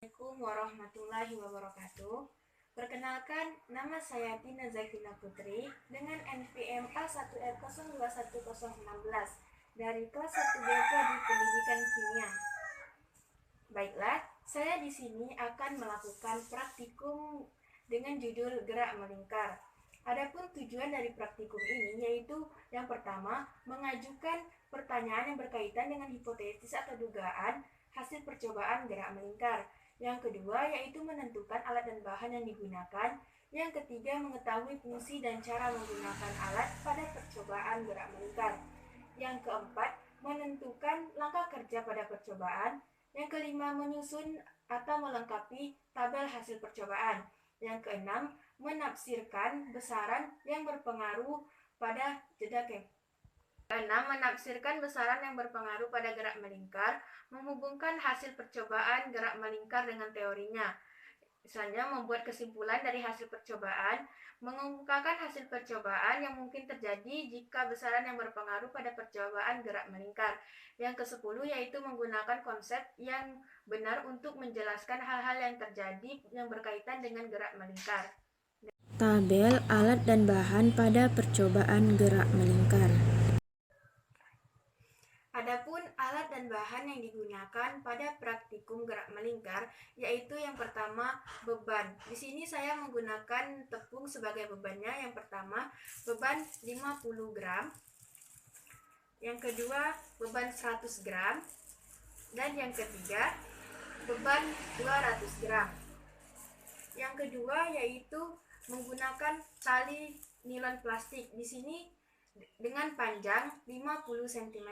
Assalamualaikum warahmatullahi wabarakatuh. Perkenalkan, nama saya Tina Zakina Putri dengan NPM A1R021016 dari kelas 1B Prodi Pendidikan Kimia. Baiklah, saya di sini akan melakukan praktikum dengan judul gerak melingkar. Adapun tujuan dari praktikum ini yaitu yang pertama, mengajukan pertanyaan yang berkaitan dengan hipotesis atau dugaan hasil percobaan gerak melingkar. Yang kedua yaitu menentukan alat dan bahan yang digunakan. Yang ketiga, mengetahui fungsi dan cara menggunakan alat pada percobaan gerak melingkar. Yang keempat, menentukan langkah kerja pada percobaan. Yang kelima, menyusun atau melengkapi tabel hasil percobaan. Yang keenam, menafsirkan besaran yang berpengaruh pada jeda menafsirkan besaran yang berpengaruh pada gerak melingkar, menghubungkan hasil percobaan gerak melingkar dengan teorinya. Misalnya membuat kesimpulan dari hasil percobaan, mengemukakan hasil percobaan yang mungkin terjadi jika besaran yang berpengaruh pada percobaan gerak melingkar. Yang ke-10 yaitu menggunakan konsep yang benar untuk menjelaskan hal-hal yang terjadi yang berkaitan dengan gerak melingkar. Tabel alat dan bahan pada percobaan gerak melingkar. Adapun alat dan bahan yang digunakan pada praktikum gerak melingkar yaitu yang pertama beban. Di sini saya menggunakan tepung sebagai bebannya. Yang pertama beban 50 gram. Yang kedua beban 100 gram. Dan yang ketiga beban 200 gram. Yang kedua yaitu menggunakan tali nilon plastik. Di sini dengan panjang 50 cm.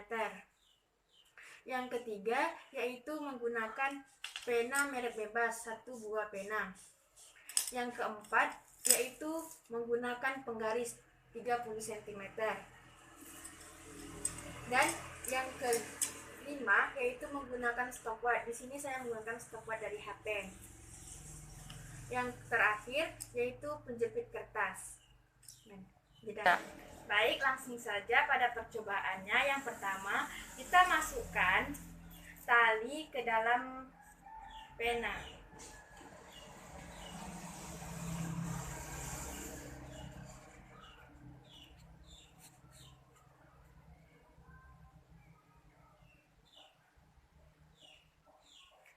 Yang ketiga yaitu menggunakan pena merek bebas, 1 buah pena. Yang keempat yaitu menggunakan penggaris 30 cm. Dan yang kelima yaitu menggunakan stopwatch. Di sini saya menggunakan stopwatch dari HP. Yang terakhir yaitu penjepit kertas. Baik, langsung saja pada percobaannya. Yang pertama, kita masukkan tali ke dalam pena.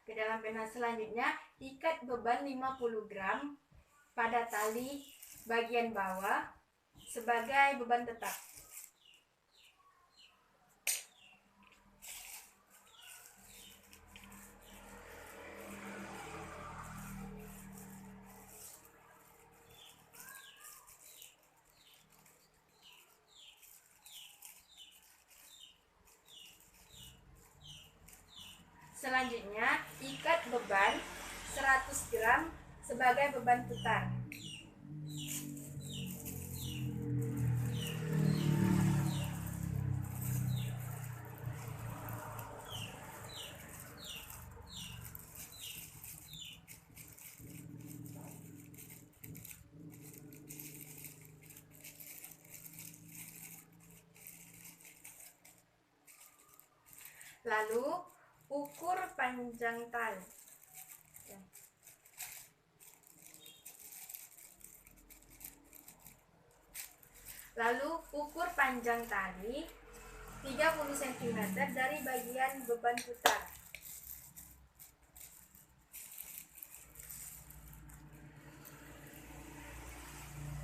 Ke dalam pena selanjutnya, ikat beban 50 gram pada tali bagian bawah sebagai beban tetap. Selanjutnya, ikat beban 100 gram sebagai beban putar. Lalu, ukur panjang tali. Lalu, ukur panjang tali 30 cm dari bagian beban putar.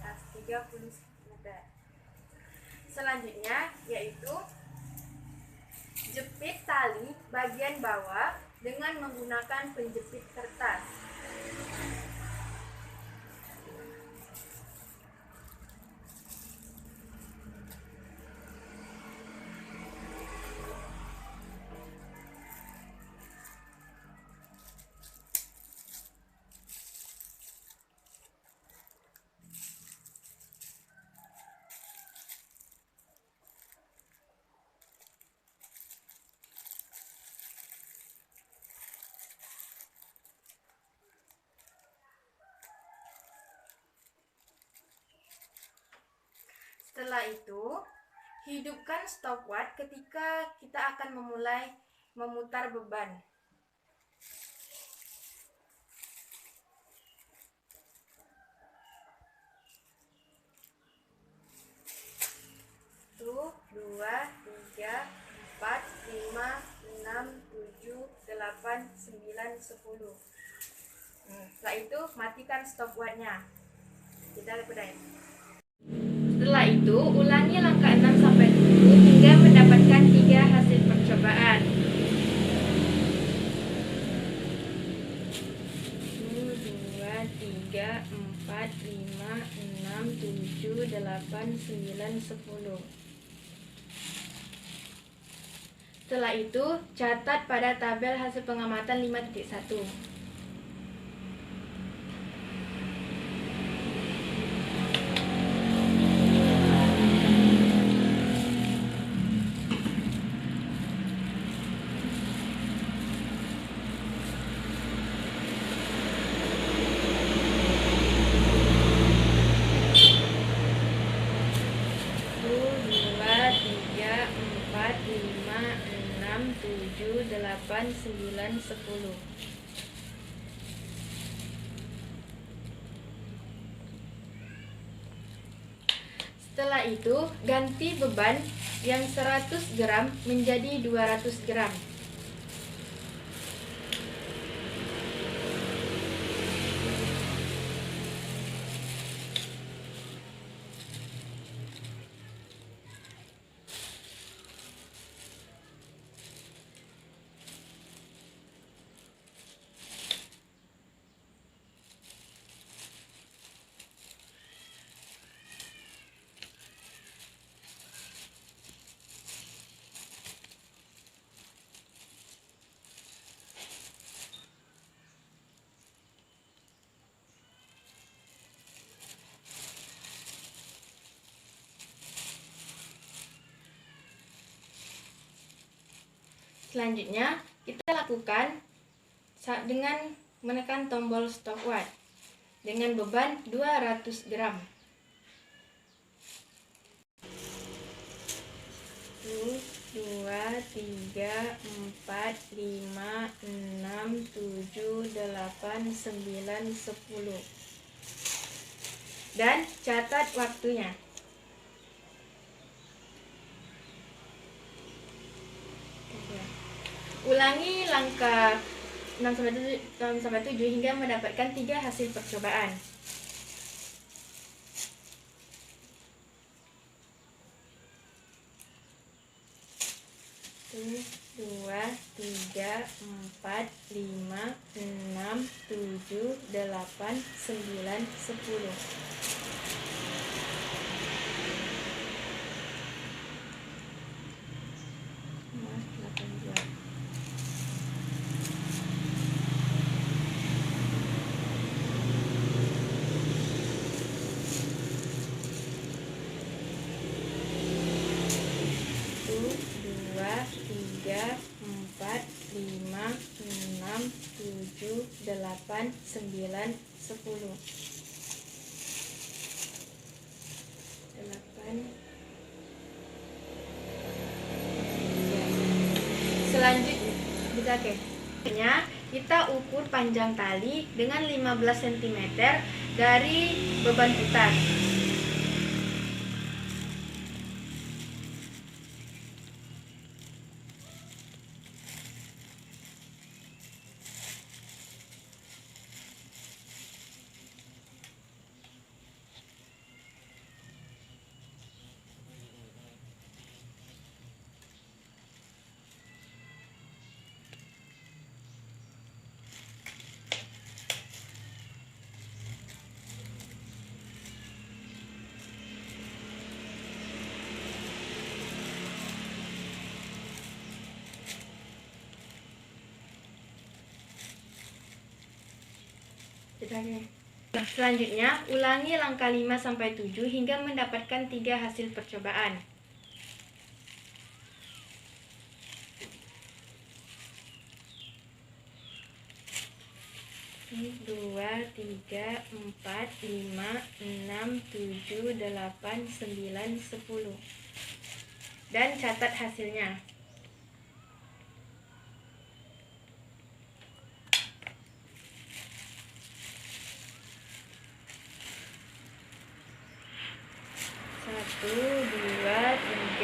Nah, 30 cm. Selanjutnya yaitu jepit tali bagian bawah dengan menggunakan penjepit kertas. Setelah itu, hidupkan stopwatch ketika kita akan memulai memutar beban. 2, 3, 4, 5, 6, 7, 8, 9, 10. Setelah itu matikan stopwatch-nya. Kita udahin. Setelah itu ulangi langkah 6 sampai 7 hingga mendapatkan 3 hasil percobaan. 1, 2, 3, 4, 5, 6, 7, 8, 9, 10. Setelah itu, catat pada tabel hasil pengamatan 5.1. Tujuh, 8, 9, 10. Setelah itu, ganti beban yang 100 gram menjadi 200 gram. Selanjutnya, kita lakukan dengan menekan tombol stopwatch dengan beban 200 gram. 1, 2, 3, 4, 5, 6, 7, 8, 9, 10. Dan catat waktunya. Ulangi langkah 6 sampai 7 hingga mendapatkan 3 hasil percobaan. 1, 2, 3, 4, 5, 6, 7, 8, 9, 10. Tiga, 4, 5, 6, 7, 8, 9, 10. 8. Selanjutnya kita ukur panjang tali dengan 15 cm dari beban putar. Selanjutnya, ulangi langkah 5 sampai 7 hingga mendapatkan 3 hasil percobaan. 2, 3, 4, 5, 6, 7, 8, 9, 10. Dan catat hasilnya. Satu, 2, 3,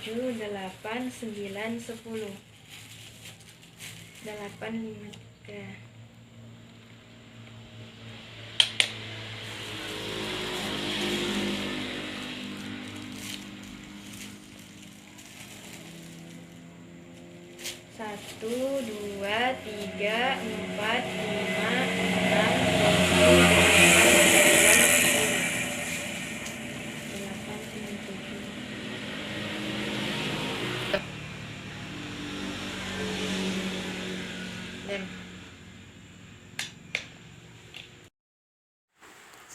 7, 8, 9, 10. 8, 3. Satu, dua, tiga, empat, lima, enam, tujuh, delapan, sembilan, tujuh.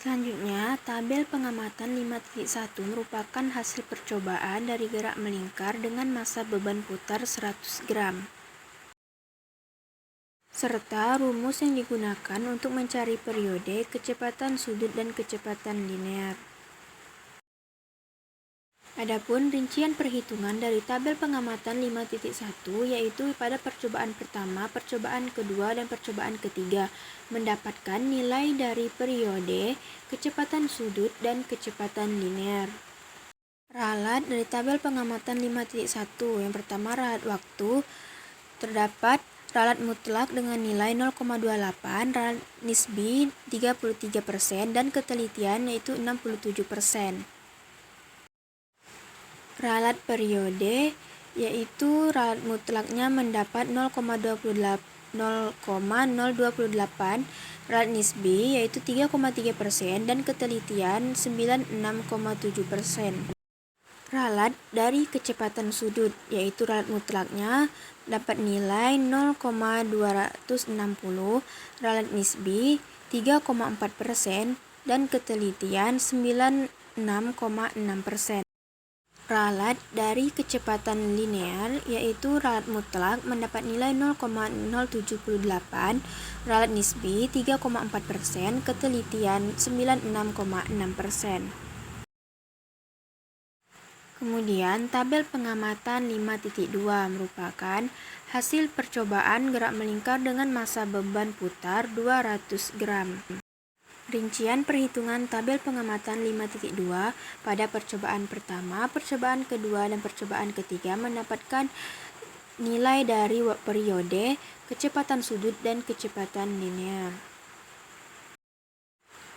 Selanjutnya, tabel pengamatan 5.1 merupakan hasil percobaan dari gerak melingkar dengan massa beban putar 100 gram. Serta rumus yang digunakan untuk mencari periode, kecepatan sudut, dan kecepatan linear. Adapun rincian perhitungan dari tabel pengamatan 5.1 yaitu pada percobaan pertama, percobaan kedua, dan percobaan ketiga mendapatkan nilai dari periode, kecepatan sudut, dan kecepatan linear. Ralat dari tabel pengamatan 5.1 yang pertama ralat waktu, terdapat ralat mutlak dengan nilai 0,28, ralat nisbi 33%, dan ketelitian yaitu 67%. Ralat periode yaitu ralat mutlaknya mendapat 0,028, ralat nisbi yaitu 3,3%, dan ketelitian 96,7%. Ralat dari kecepatan sudut yaitu ralat mutlaknya dapat nilai 0,260, ralat nisbi 3,4%, dan ketelitian 96,6%. Ralat dari kecepatan linear yaitu ralat mutlak mendapat nilai 0,078, ralat nisbi 3,4%, ketelitian 96,6%. Kemudian tabel pengamatan 5.2 merupakan hasil percobaan gerak melingkar dengan massa beban putar 200 gram. Rincian perhitungan tabel pengamatan 5.2 pada percobaan pertama, percobaan kedua, dan percobaan ketiga mendapatkan nilai dari periode, kecepatan sudut, dan kecepatan linear.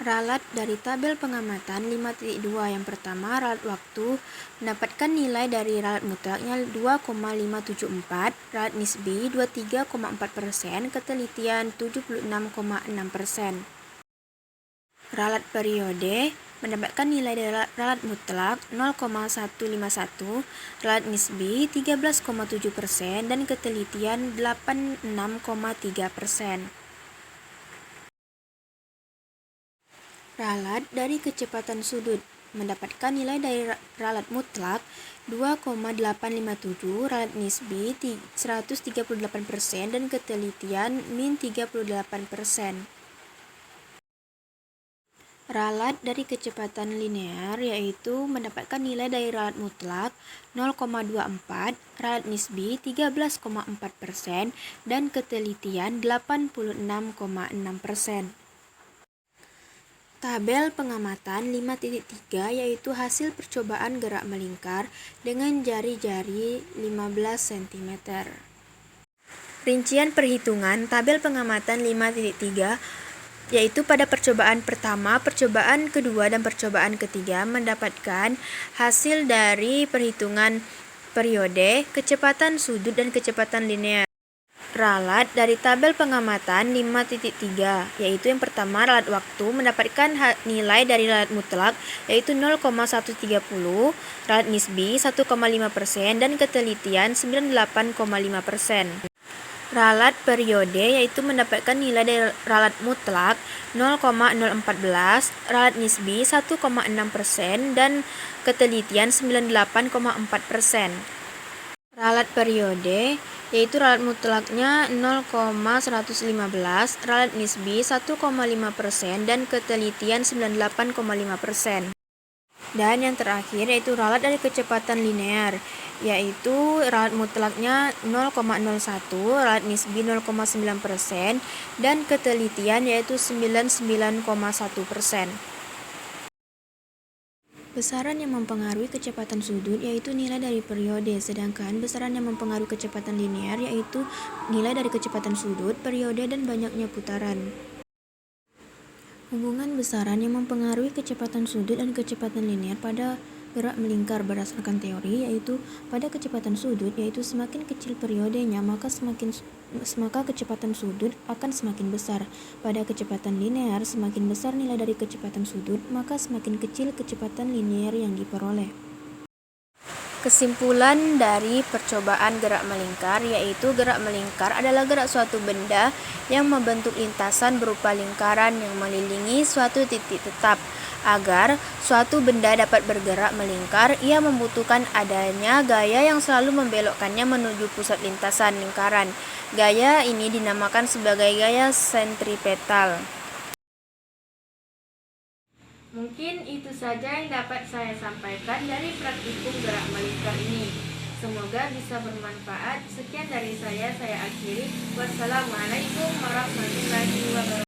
Ralat dari tabel pengamatan 5.2 yang pertama, ralat waktu, mendapatkan nilai dari ralat mutlaknya 2,574, ralat nisbi 23,4%, ketelitian 76,6%. Ralat periode mendapatkan nilai dari ralat mutlak 0,151, ralat nisbi 13,7%, dan ketelitian 86,3%. Ralat dari kecepatan sudut mendapatkan nilai dari ralat mutlak 2,857, ralat nisbi 138%, dan ketelitian min 38%. Ralat dari kecepatan linear yaitu mendapatkan nilai dari ralat mutlak 0,24, ralat nisbi 13,4%, dan ketelitian 86,6%. Tabel pengamatan 5.3 yaitu hasil percobaan gerak melingkar dengan jari-jari 15 cm. Rincian perhitungan tabel pengamatan 5.3 yaitu pada percobaan pertama, percobaan kedua, dan percobaan ketiga mendapatkan hasil dari perhitungan periode, kecepatan sudut, dan kecepatan linear. Ralat dari tabel pengamatan 5.3 yaitu yang pertama ralat waktu mendapatkan nilai dari ralat mutlak yaitu 0,130, ralat nisbi 1,5%, dan ketelitian 98,5%. Ralat periode yaitu mendapatkan nilai dari ralat mutlak 0,014, ralat nisbi 1,6%, dan ketelitian 98,4%. Ralat periode yaitu ralat mutlaknya 0,115, ralat nisbi 1,5%, dan ketelitian 98,5%. Dan yang terakhir yaitu ralat dari kecepatan linear, yaitu ralat mutlaknya 0,01, ralat nisbi 0,9%, dan ketelitian yaitu 99,1%. Besaran yang mempengaruhi kecepatan sudut yaitu nilai dari periode, sedangkan besaran yang mempengaruhi kecepatan linear yaitu nilai dari kecepatan sudut, periode, dan banyaknya putaran. Hubungan besaran yang mempengaruhi kecepatan sudut dan kecepatan linear pada gerak melingkar berdasarkan teori yaitu pada kecepatan sudut yaitu semakin kecil periodenya maka kecepatan sudut akan semakin besar. Pada kecepatan linear semakin besar nilai dari kecepatan sudut maka semakin kecil kecepatan linear yang diperoleh. Kesimpulan dari percobaan gerak melingkar yaitu gerak melingkar adalah gerak suatu benda yang membentuk lintasan berupa lingkaran yang mengelilingi suatu titik tetap. Agar suatu benda dapat bergerak melingkar, ia membutuhkan adanya gaya yang selalu membelokkannya menuju pusat lintasan lingkaran. Gaya ini dinamakan sebagai gaya sentripetal. Mungkin itu saja yang dapat saya sampaikan dari praktikum gerak melingkar ini. Semoga bisa bermanfaat. Sekian dari saya akhiri. Wassalamualaikum warahmatullahi wabarakatuh.